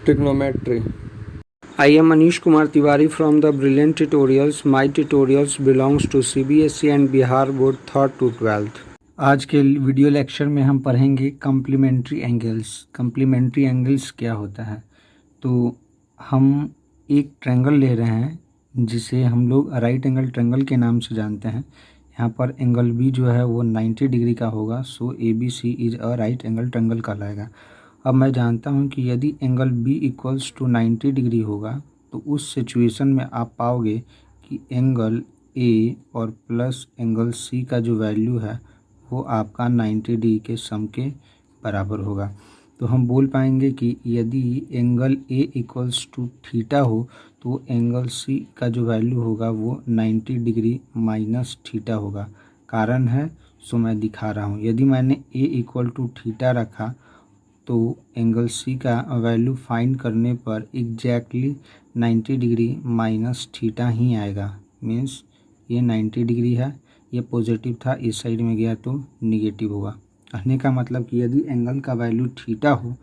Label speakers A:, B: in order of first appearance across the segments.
A: Trigonometry.
B: I am Manish Kumar tiwari from the Brilliant Tutorials. My tutorials belongs to CBSE and Bihar Board 3rd to 12th. आज के video lecture में हम पढ़ेंगे complementary angles. Complementary angles क्या होता है? तो हम एक ट्रायंगल ले रहे हैं जिसे हम लोग राइट एंगल ट्रायंगल के नाम से जानते हैं। यहाँ पर एंगल बी जो है वो 90 डिग्री का होगा, so ABC is a right angle triangle कहलाएगा। अब मैं जानता हूँ कि यदि angle B equals to 90 degree होगा तो उस सिचुएशन में आप पाओगे कि एंगल ए और प्लस एंगल सी का जो वैल्यू है वो आपका 90 डिग्री के सम के बराबर होगा। तो हम बोल पाएंगे कि यदि angle A equals to theta हो तो एंगल सी का जो वैल्यू होगा वो 90 डिग्री माइनस थीटा होगा। कारण है सो मैं दिखा रहा हूँ। यदि मैंने ए इक्वल टू थीटा रखा तो एंगल सी का वैल्यू फाइंड करने पर एग्जैक्टली 90 डिग्री माइनस थीटा ही आएगा। मीन्स ये 90 डिग्री है, ये पॉजिटिव था, इस साइड में गया तो निगेटिव होगा। कहने का मतलब कि यदि एंगल का वैल्यू थीटा हो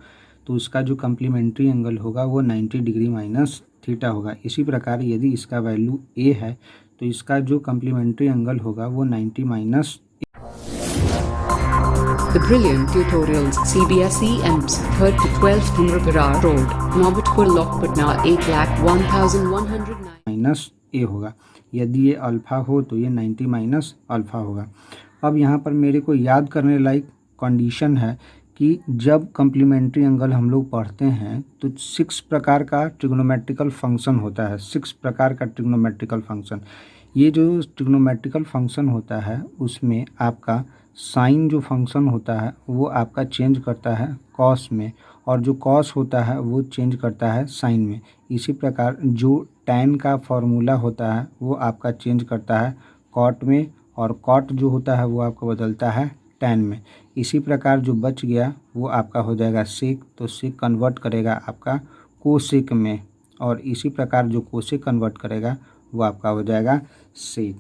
B: तो उसका जो कम्प्लीमेंट्री एंगल होगा वो 90 डिग्री माइनस थीटा होगा। इसी प्रकार यदि इसका वैल्यू ए है तो इसका जो कम्प्लीमेंट्री एंगल होगा वो 90 minus.
C: The Brilliant Tutorials CBSE EMS 3rd to 12th Amarpura Road, Naubatpur, Patna 8,01,109
B: minus ए होगा। यदि ये अल्फ़ा हो तो ये 90 माइनस अल्फ़ा होगा। अब यहाँ पर मेरे को याद करने लायक कंडीशन है कि जब कम्प्लीमेंट्री एंगल हम लोग पढ़ते हैं तो 6 प्रकार का ट्रिग्नोमेट्रिकल फंक्शन होता है। 6 प्रकार का ट्रिग्नोमेट्रिकल फंक्शन। ये जो ट्रिग्नोमेट्रिकल फंक्शन होता है उसमें आपका साइन जो फंक्शन होता है वो आपका चेंज करता है कॉस में, और जो कॉस होता है वो चेंज करता है साइन में। इसी प्रकार जो टैन का फॉर्मूला होता है वो आपका चेंज करता है कॉट में, और कॉट जो होता है वो आपका बदलता है टैन में। इसी प्रकार जो बच गया वो आपका हो जाएगा सेक, तो सेक कन्वर्ट करेगा आपका कोसेक में, और इसी प्रकार जो कोसेक कन्वर्ट करेगा वो आपका हो जाएगा सेक।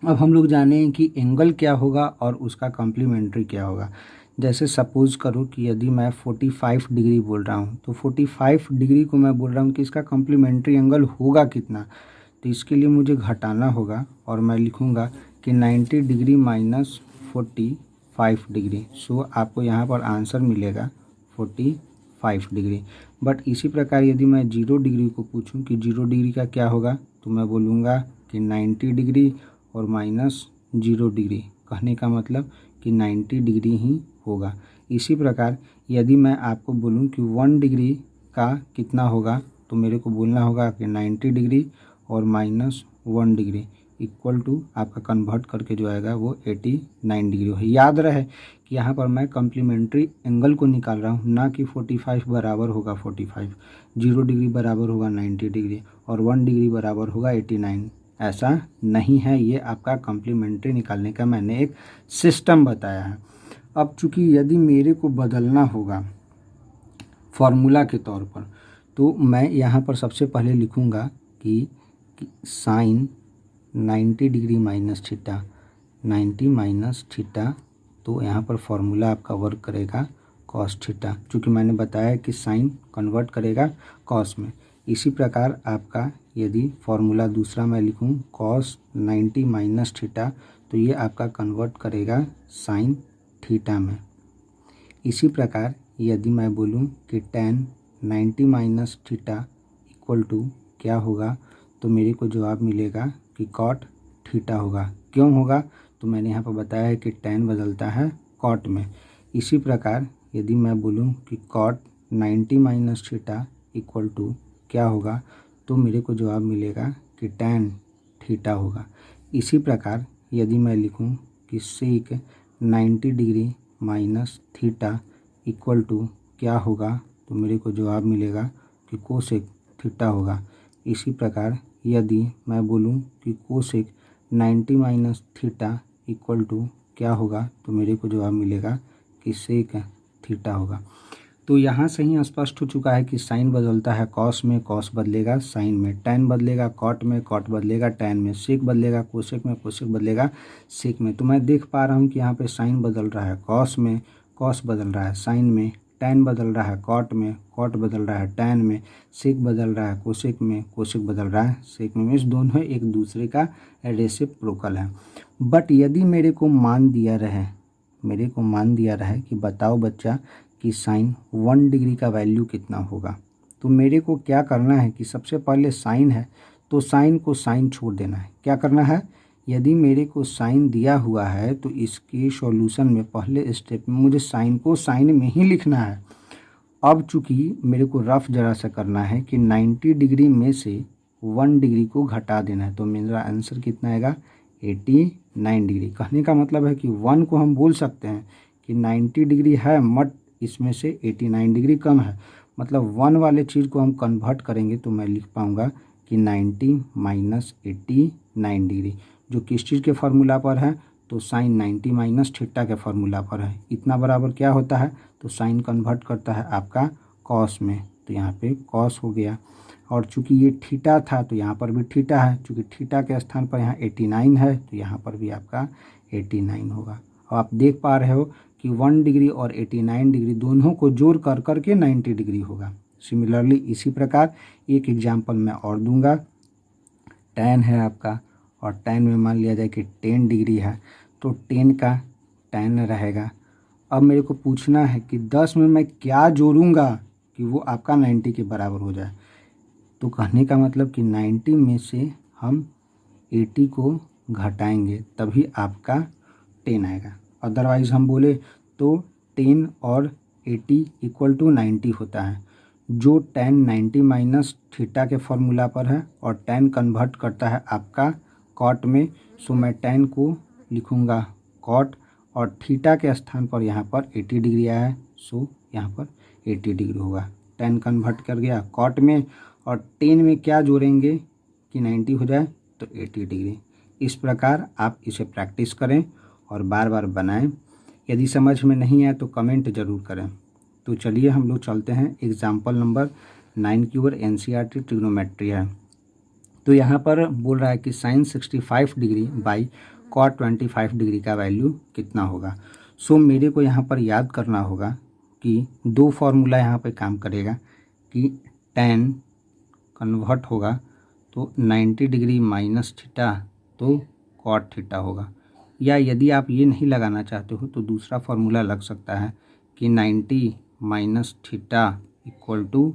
B: अब हम लोग जानें कि एंगल क्या होगा और उसका कम्प्लीमेंट्री क्या होगा। जैसे सपोज़ करो कि यदि मैं 45 डिग्री बोल रहा हूँ तो 45 डिग्री को मैं बोल रहा हूँ कि इसका कम्प्लीमेंट्री एंगल होगा कितना, तो इसके लिए मुझे घटाना होगा और मैं लिखूँगा कि 90 डिग्री माइनस 45 डिग्री। सो आपको यहाँ पर आंसर मिलेगा 45 डिग्री। बट इसी प्रकार यदि मैं 0 डिग्री को पूछूं कि 0 डिग्री का क्या होगा तो मैं बोलूँगा कि 90 डिग्री और माइनस 0 डिग्री। कहने का मतलब कि 90 डिग्री ही होगा। इसी प्रकार यदि मैं आपको बोलूं कि 1 डिग्री का कितना होगा तो मेरे को बोलना होगा कि 90 डिग्री और माइनस 1 डिग्री इक्वल टू आपका कन्वर्ट करके जो आएगा वो 89 डिग्री हो। याद रहे कि यहाँ पर मैं कम्प्लीमेंट्री एंगल को निकाल रहा हूँ, ना कि 45 बराबर होगा 45, 0 डिग्री बराबर होगा 90 डिग्री और 1 डिग्री बराबर होगा 89। ऐसा नहीं है, ये आपका कम्प्लीमेंट्री निकालने का मैंने एक सिस्टम बताया है। अब चूँकि यदि मेरे को बदलना होगा फॉर्मूला के तौर पर तो मैं यहाँ पर सबसे पहले लिखूँगा कि sine 90 degree minus theta, 90 minus theta, तो यहाँ पर फॉर्मूला आपका वर्क करेगा कॉस थीटा, चूँकि मैंने बताया कि साइन कन्वर्ट करेगा कॉस में। इसी प्रकार आपका यदि फॉर्मूला दूसरा मैं लिखूं कॉस 90 माइनस थीटा तो ये आपका कन्वर्ट करेगा साइन थीटा में। इसी प्रकार यदि मैं बोलूं कि tan 90 minus theta equal to क्या होगा तो मेरे को जवाब मिलेगा कि कॉट थीटा होगा। क्यों होगा तो मैंने यहाँ पर बताया है कि टैन बदलता है कॉट में। इसी प्रकार यदि मैं बोलूँ कि cot 90 minus theta equal to क्या होगा तो मेरे को जवाब मिलेगा कि टैन थीटा होगा। इसी प्रकार यदि मैं लिखूं कि sec 90 degree minus theta equal to क्या होगा तो मेरे को जवाब मिलेगा कि कोसेक थीटा होगा। इसी प्रकार यदि मैं बोलूं कि cosec 90 minus theta equal to क्या होगा तो मेरे को जवाब मिलेगा कि सेक थीटा होगा। तो यहाँ से ही स्पष्ट हो चुका है कि साइन बदलता है कॉस में, कॉस बदलेगा साइन में, टैन बदलेगा कॉट में, कॉट बदलेगा टैन में, सेक बदलेगा कोसेक में, कोसेक बदलेगा सेक में। तो मैं देख पा रहा हूँ कि यहाँ पे साइन बदल रहा है कॉस में, कॉस बदल रहा है साइन में, टैन बदल रहा है कॉट में, कॉट बदल रहा है टैन में, सेक बदल रहा है कोसेक में, कोसेक बदल रहा है सेक में। इस दोनों एक दूसरे का रेसिप्रोकल है। बट यदि मेरे को मान दिया रहे कि बताओ बच्चा कि साइन 1 डिग्री का वैल्यू कितना होगा, तो मेरे को क्या करना है कि सबसे पहले साइन है तो साइन को साइन छोड़ देना है। क्या करना है, यदि मेरे को साइन दिया हुआ है तो इसके सॉल्यूशन में पहले स्टेप में मुझे साइन को साइन में ही लिखना है। अब चूंकि मेरे को रफ जरा सा करना है कि 90 डिग्री में से 1 डिग्री को घटा देना है, तो मेरा आंसर कितना आएगा 89 डिग्री। कहने का मतलब है कि 1 को हम बोल सकते हैं कि 90 डिग्री है मत इसमें से 89 डिग्री कम है, मतलब 1 वाले चीज़ को हम कन्वर्ट करेंगे तो मैं लिख पाऊँगा कि 90 माइनस 89 डिग्री, जो किस चीज़ के फार्मूला पर है, तो साइन 90 माइनस थीटा के फार्मूला पर है। इतना बराबर क्या होता है, तो साइन कन्वर्ट करता है आपका कॉस में, तो यहाँ पे कॉस हो गया। और चूंकि ये थीटा था तो यहाँ पर भी थीटा है, चूंकि थीटा के स्थान पर यहाँ 89 है तो यहाँ पर भी आपका 89 होगा। और आप देख पा रहे हो कि 1 डिग्री और 89 डिग्री दोनों को जोड़ कर करके 90 डिग्री होगा। सिमिलरली इसी प्रकार एक एग्जाम्पल मैं और दूंगा। टैन है आपका और टैन में मान लिया जाए कि 10 डिग्री है, तो 10 का टैन रहेगा। अब मेरे को पूछना है कि 10 में मैं क्या जोड़ूंगा कि वो आपका 90 के बराबर हो जाए, तो कहने का मतलब कि 90 में से हम 80 को घटाएंगे तभी आपका 10 आएगा। अदरवाइज़ हम बोले तो 10 और 80 इक्वल टू 90 होता है, जो tan 90 माइनस थीटा के फॉर्मूला पर है और tan कन्वर्ट करता है आपका कॉट में। सो मैं tan को लिखूँगा कॉट और थीटा के स्थान पर यहाँ पर 80 डिग्री आया है, सो यहाँ पर 80 डिग्री होगा। tan कन्वर्ट कर गया कॉट में और 10 में क्या जोड़ेंगे कि 90 हो जाए, तो 80 डिग्री। इस प्रकार आप इसे प्रैक्टिस करें और बार बार बनाएं। यदि समझ में नहीं आए तो कमेंट ज़रूर करें। तो चलिए हम लोग चलते हैं एग्जाम्पल नंबर 9 की ओर। NCERT ट्रिग्नोमेट्री है। तो यहाँ पर बोल रहा है कि sine 65 degree by cot 25 degree का वैल्यू कितना होगा। सो मेरे को यहाँ पर याद करना होगा कि दो फार्मूला यहाँ पे काम करेगा कि tan कन्वर्ट होगा तो 90 डिग्री माइनस थीटा तो कॉट थीटा होगा, या यदि आप ये नहीं लगाना चाहते हो तो दूसरा फार्मूला लग सकता है कि 90 minus theta equal to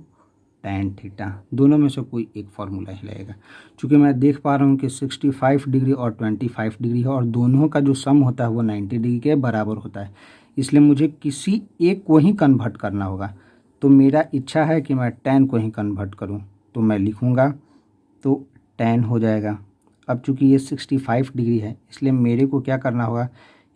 B: tan theta. दोनों में से कोई एक फार्मूला ही लगेगा। चूँकि मैं देख पा रहा हूँ कि 65 डिग्री और 25 डिग्री है और दोनों का जो सम होता है वो 90 डिग्री के बराबर होता है, इसलिए मुझे किसी एक को ही कन्वर्ट करना होगा। तो मेरा इच्छा है कि मैं tan को ही कन्वर्ट करूँ, तो मैं लिखूँगा तो tan हो जाएगा। अब चूँकि ये 65 डिग्री है इसलिए मेरे को क्या करना होगा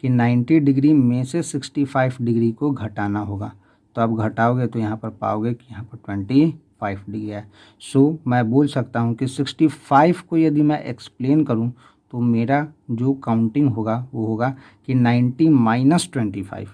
B: कि 90 डिग्री में से 65 डिग्री को घटाना होगा। तो आप घटाओगे तो यहाँ पर पाओगे कि यहाँ पर 25 डिग्री है। सो मैं बोल सकता हूँ कि 65 को यदि मैं एक्सप्लेन करूँ तो मेरा जो काउंटिंग होगा वो होगा कि 90 माइनस 25।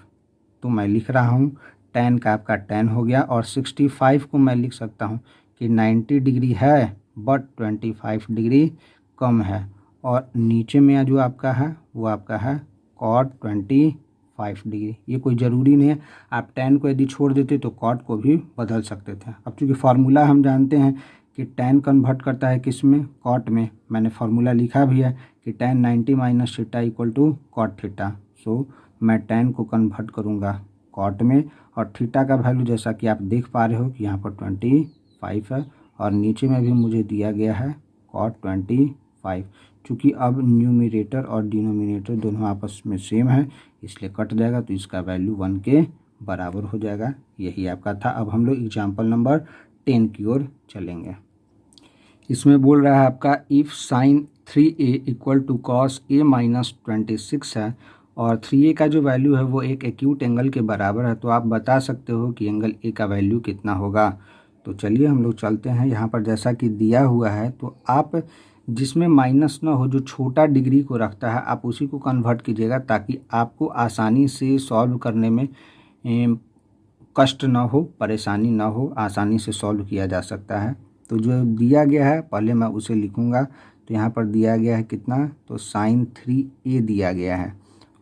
B: तो मैं लिख रहा हूँ tan का आपका tan हो गया और 65 को मैं लिख सकता हूँ कि 90 डिग्री है बट 25 डिग्री कम है, और नीचे में जो आपका है वो आपका है कॉट 25 डिग्री। ये कोई ज़रूरी नहीं है, आप tan को यदि छोड़ देते तो कॉट को भी बदल सकते थे। अब चूँकि फार्मूला हम जानते हैं कि tan कन्वर्ट करता है किस में, कॉट में। मैंने फार्मूला लिखा भी है कि tan 90 minus theta equal to cot theta. So मैं tan को कन्वर्ट करूँगा कॉट में और थीटा का वैल्यू जैसा कि आप देख पा रहे हो कि यहाँ पर 25 है और नीचे में भी मुझे दिया गया है कॉट 25। चूँकि अब न्यूमरेटर और डिनोमिनेटर दोनों आपस में सेम है इसलिए कट जाएगा, तो इसका वैल्यू 1 के बराबर हो जाएगा। यही आपका था। अब हम लोग एग्जाम्पल नंबर 10 की ओर चलेंगे। इसमें बोल रहा है आपका if sine 3a equal to cos a minus 26 है और 3a का जो वैल्यू है वो एक एक्यूट एंगल के बराबर है, तो आप बता सकते हो कि एंगल a का वैल्यू कितना होगा। तो चलिए हम लोग चलते हैं। यहाँ पर जैसा कि दिया हुआ है तो आप जिसमें माइनस ना हो, जो छोटा डिग्री को रखता है आप उसी को कन्वर्ट कीजिएगा ताकि आपको आसानी से सॉल्व करने में कष्ट ना हो, परेशानी ना हो, आसानी से सॉल्व किया जा सकता है। तो जो दिया गया है पहले मैं उसे लिखूँगा। तो यहाँ पर दिया गया है कितना, तो साइन 3a दिया गया है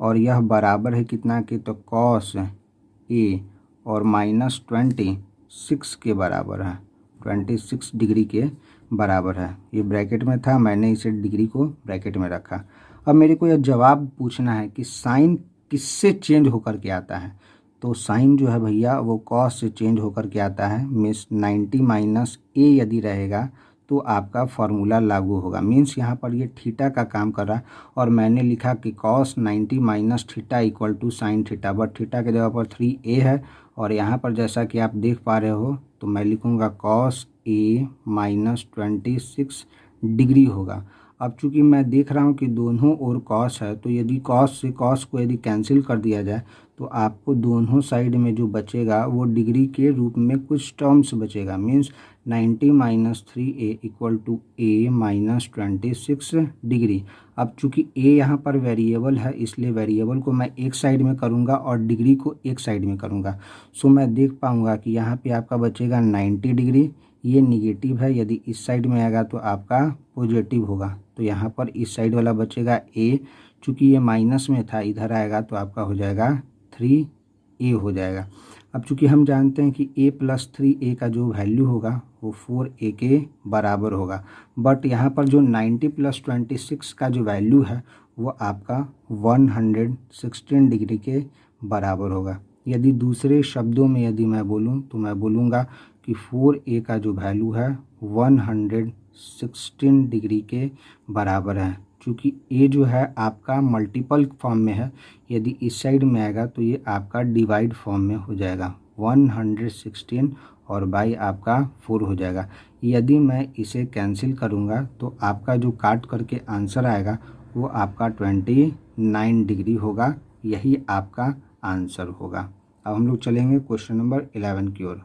B: और यह बराबर है कितना के, तो कॉस a और -26 के बराबर है, 26 डिग्री के बराबर है। ये ब्रैकेट में था, मैंने इसे डिग्री को ब्रैकेट में रखा। अब मेरे को यह जवाब पूछना है कि साइन किससे चेंज होकर के आता है। तो साइन जो है भैया वो कॉस से चेंज होकर के आता है। मीन्स 90 माइनस ए यदि रहेगा तो आपका फॉर्मूला लागू होगा। मीन्स यहाँ पर ये थीटा का काम कर रहा है और मैंने लिखा कि cos 90 minus theta equal to sine theta, but theta के जगह पर 3a है और यहाँ पर जैसा कि आप देख पा रहे हो तो मैं लिखूँगा कॉस a माइनस 26 डिग्री होगा। अब चूंकि मैं देख रहा हूँ कि दोनों ओर कॉस है, तो यदि कॉस से कॉस को यदि कैंसिल कर दिया जाए तो आपको दोनों साइड में जो बचेगा वो डिग्री के रूप में कुछ टर्म्स बचेगा। Means 90 minus 3a equal to a minus 26 degree. अब चूंकि a यहाँ पर वेरिएबल है इसलिए वेरिएबल को मैं एक साइड में करूँगा और डिग्री को एक साइड में करूँगा। सो मैं देख पाऊँगा कि यहाँ पे आपका बचेगा 90 डिग्री, ये निगेटिव है, यदि इस साइड में आएगा तो आपका पॉजिटिव होगा। तो यहाँ पर इस साइड वाला बचेगा a, चूँकि ये माइनस में था इधर आएगा तो आपका हो जाएगा 3a हो जाएगा। अब चूँकि हम जानते हैं कि a प्लस 3a का जो वैल्यू होगा वो 4a के बराबर होगा, बट यहाँ पर जो 90 प्लस 26 का जो वैल्यू है वो आपका 116 डिग्री के बराबर होगा। यदि दूसरे शब्दों में यदि मैं बोलूँ तो मैं बोलूँगा कि 4a का जो वैल्यू है 116 डिग्री के बराबर है। चूँकि a जो है आपका मल्टीपल फॉर्म में है, यदि इस साइड में आएगा तो ये आपका डिवाइड फॉर्म में हो जाएगा, 116 और बाई आपका 4 हो जाएगा। यदि मैं इसे कैंसिल करूँगा तो आपका जो काट करके आंसर आएगा वो आपका 29 डिग्री होगा। यही आपका आंसर होगा। अब हम लोग चलेंगे क्वेश्चन नंबर 11 की ओर।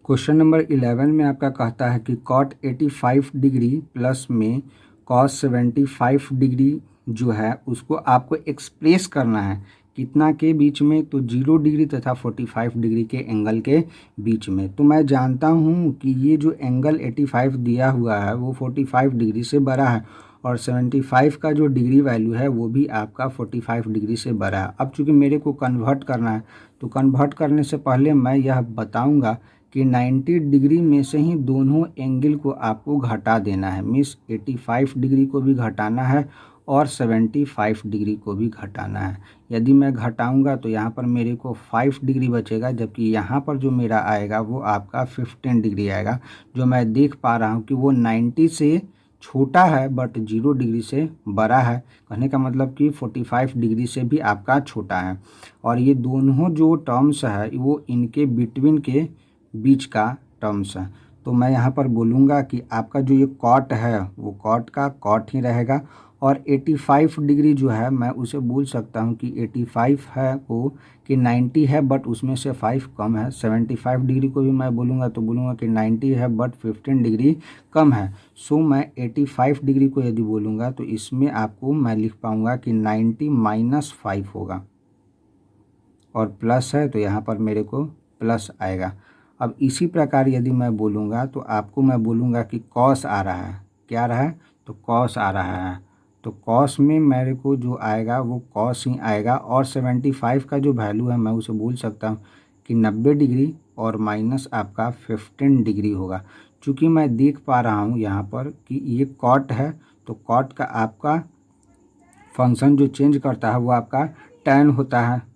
B: क्वेश्चन नंबर 11 में आपका कहता है कि कॉट 85 डिग्री प्लस में कॉस 75 डिग्री जो है उसको आपको एक्सप्रेस करना है कितना के बीच में, तो 0 डिग्री तथा 45 डिग्री के एंगल के बीच में। तो मैं जानता हूँ कि ये जो एंगल 85 दिया हुआ है वो 45 डिग्री से बड़ा है और 75 का जो डिग्री वैल्यू है वो भी आपका 45 डिग्री से बड़ा है। अब चूँकि मेरे को कन्वर्ट करना है तो कन्वर्ट करने से पहले मैं यह बताऊँगा कि 90 डिग्री में से ही दोनों एंगल को आपको घटा देना है। मीन्स 85 डिग्री को भी घटाना है और 75 डिग्री को भी घटाना है। यदि मैं घटाऊंगा तो यहाँ पर मेरे को 5 डिग्री बचेगा, जबकि यहाँ पर जो मेरा आएगा वो आपका 15 डिग्री आएगा, जो मैं देख पा रहा हूँ कि वो 90 से छोटा है बट 0 डिग्री से बड़ा है। कहने का मतलब कि 45 डिग्री से भी आपका छोटा है। और ये दोनों जो टर्म्स है वो इनके बिटवीन के बीच का टर्म्स है। तो मैं यहाँ पर बोलूँगा कि आपका जो ये कॉट है वो कॉट का कॉट ही रहेगा और 85 डिग्री जो है मैं उसे बोल सकता हूँ कि 85 है वो कि 90 है बट उसमें से 5 कम है। 75 डिग्री को भी मैं बोलूँगा तो बोलूँगा कि 90 है बट 15 डिग्री कम है। सो मैं 85 डिग्री को यदि बोलूँगा तो इसमें आपको मैं लिख पाऊँगा कि 90 माइनस 5 होगा और प्लस है तो यहाँ पर मेरे को प्लस आएगा। अब इसी प्रकार यदि मैं बोलूँगा तो आपको मैं बोलूँगा कि कॉस आ रहा है, क्या रहा है तो कॉस आ रहा है, तो कॉस में मेरे को जो आएगा वो कॉस ही आएगा और 75 का जो वैल्यू है मैं उसे बोल सकता हूँ कि 90 डिग्री और माइनस आपका 15 डिग्री होगा। चूँकि मैं देख पा रहा हूँ यहाँ पर कि ये कॉट है तो कॉट का आपका फंक्शन जो चेंज करता है वो आपका tan होता है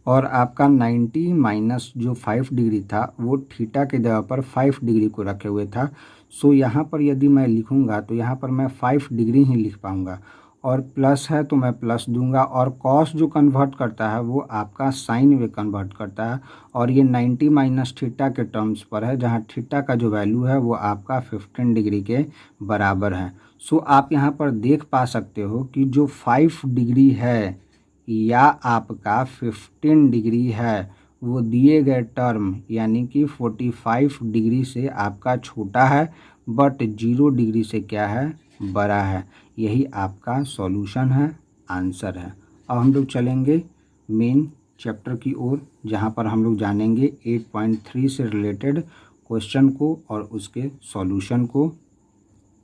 B: और आपका 90 माइनस जो 5 डिग्री था वो थीटा के जगह पर 5 डिग्री को रखे हुए था। सो यहाँ पर यदि मैं लिखूँगा तो यहाँ पर मैं 5 डिग्री ही लिख पाऊँगा और प्लस है तो मैं प्लस दूंगा और कॉस जो कन्वर्ट करता है वो आपका साइन में कन्वर्ट करता है और ये 90 माइनस थीटा के टर्म्स पर है, जहाँ थीटा का जो वैल्यू है वो आपका 15 डिग्री के बराबर है। सो आप यहाँ पर देख पा सकते हो कि जो 5 डिग्री है या आपका 15 डिग्री है वो दिए गए टर्म यानी कि 45 डिग्री से आपका छोटा है बट 0 डिग्री से क्या है बड़ा है। यही आपका सॉल्यूशन है, आंसर है। अब हम लोग चलेंगे मेन चैप्टर की ओर, जहाँ पर हम लोग जानेंगे 8.3 से रिलेटेड क्वेश्चन को और उसके सॉल्यूशन को।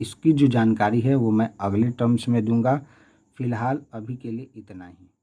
B: इसकी जो जानकारी है वो मैं अगले टर्म्स में दूंगा। फिलहाल अभी के लिए इतना ही।